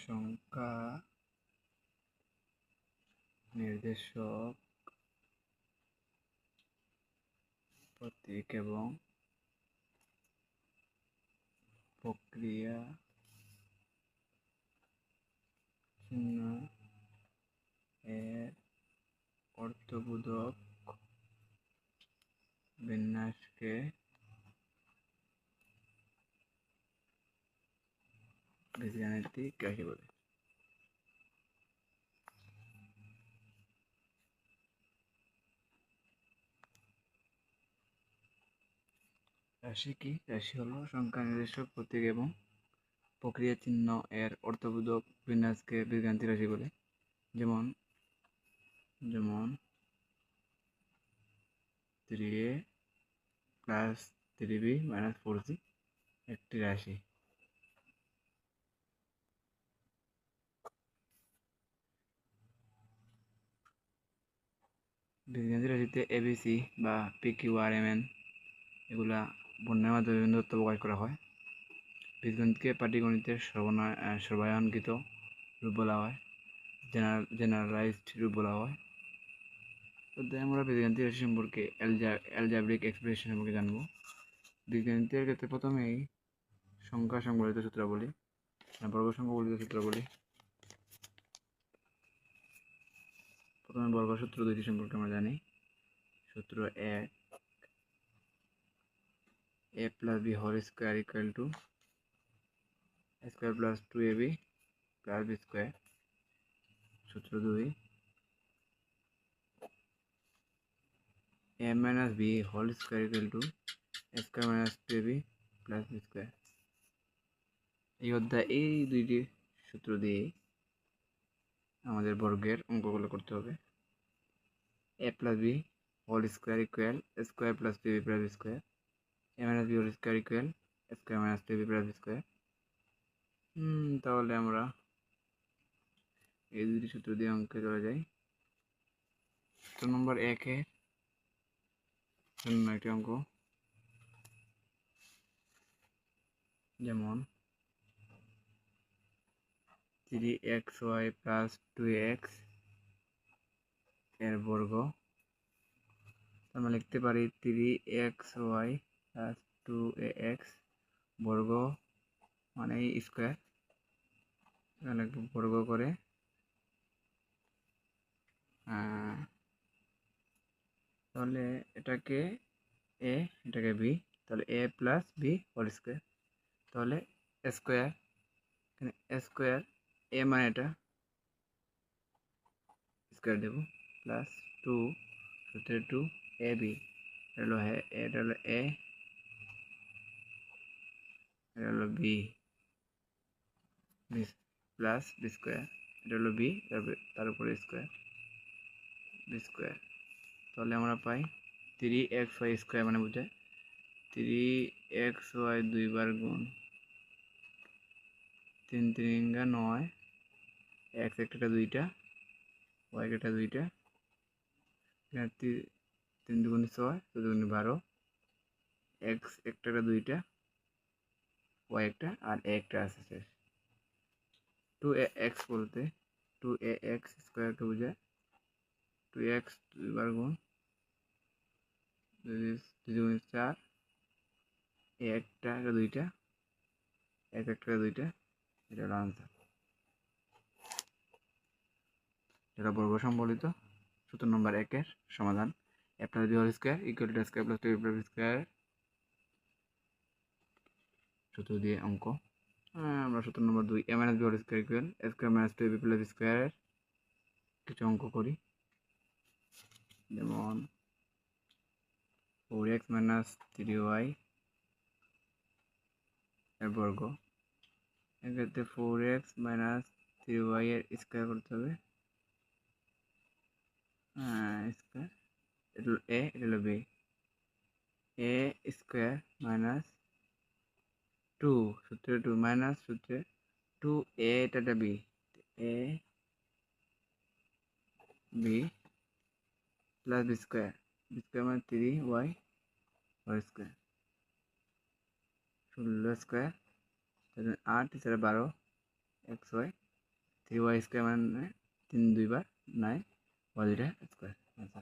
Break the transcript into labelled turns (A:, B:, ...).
A: সংখ্যা নির্দেশক প্রতীক এবং প্রক্রিয়া চিহ্ন এর অর্থবোধক বিন্যাসকে বীজগাণিতিক রাশি বলে। রাশি কি? রাশি হলো সংখ্যা নির্দেশক প্রতীক এবং প্রক্রিয়া চিহ্ন এর অর্থবোধক বিন্যাসকে বীজগাণিতিক রাশি বলে। যেমন 3a plus 3b minus 4c একটি রাশি। বীজগাণিতিক রাশিতে এবিসি বা PQRMN এগুলা বর্ণের মাধ্যমে বিভিন্ন তথ্য প্রকাশ করা হয়। বীজগণিতকে পাটিগণিতের সর্বায়নকৃত রূপ বলা হয়, জেনারেলাইজড রূপ বলা হয়। তো আমরা বীজগাণিতিক রাশি সম্পর্কে অ্যালজাব্রিক এক্সপ্রেশন সম্পর্কে জানবো। বীজগণিতের ক্ষেত্রে প্রথমেই সংখ্যা সংবলিত সূত্রাবলী, বর্গ সংখ্যাবলিত সূত্রাবলী। প্রথমে বর্গ সূত্র দুইটি সম্পর্কে আমরা জানি। সূত্র 1, a plus b whole square equal to a square plus 2ab plus b square। সূত্র 2, a minus b whole square equal to a square minus 2ab plus b square। এই অধ্যায় এই দুইটি সূত্র দিয়ে আমাদের বর্গের অঙ্কগুলো করতে হবে। a plus b whole square equal a square plus 2ab plus b square, a minus b whole square equal a square minus 2ab plus b square। তাহলে আমরা এই দুটি সূত্র দিয়ে অঙ্কে চলে যাই। সূত্র নম্বর 1 এর জন্য একটি অঙ্ক, যেমন 3xy প্লাস 2x এর বর্গ। আমরা লিখতে পারি 3xy প্লাস 2ax বর্গ মানে স্কোয়ার। এখানে একটু বর্গ করে তাহলে এটাকে a এটাকে b, তাহলে a plus b whole square. তাহলে স্কোয়ার, এখানে স্কোয়ার a মানে এটা স্কোয়ার দেব প্লাস 2 সূত্রে 2ab, এটা হলো a, এটা হলো b প্লাস বি স্কোয়ার, এটা হলো b, তার উপরে স্কোয়ার বি স্কোয়ার। তাহলে আমরা পাই 3xy স্কোয়ার মানে বোঝায় 3xy দুইবার গুণ 3 3 9, x একটা দুইটা, y একটা দুইটা, 3 2 6 4 2 12, x একটা দুইটা, y একটা আর a একটা আছে শেষ। 2ax বলতে 2ax স্কোয়ারকে বোঝায় 2x দুইবার গুণ 2 4, a একটা দুইটা, x একটা দুইটা, এটা হলো আনসার। এটা বর্গ সম্বলিত সূত্র নম্বর 1 এর সমাধান। a plus b whole square equal to a square plus 2ab plus b square সূত্র দিয়ে অঙ্ক। আমরা সূত্র নম্বর 2, a minus b whole square equal a square minus 2ab plus b square কিছু অঙ্ক করি। যেমন 4x minus 3y এর বর্গ। এক্ষেত্রে 4x minus 3y এর স্কোয়ার করতে হবে, স্কোয়ার, এটা হলো a, এটা হলো b, a স্কোয়ার মাইনাস 2 সূত্রে 2 মাইনাস সূত্রে 2a, এটা b, a b plus b square, b square মানে 3y whole square, 16 square 8 12 xy 3y square মানে 3 2 বার 9 y দুইটা স্কোয়ার। আচ্ছা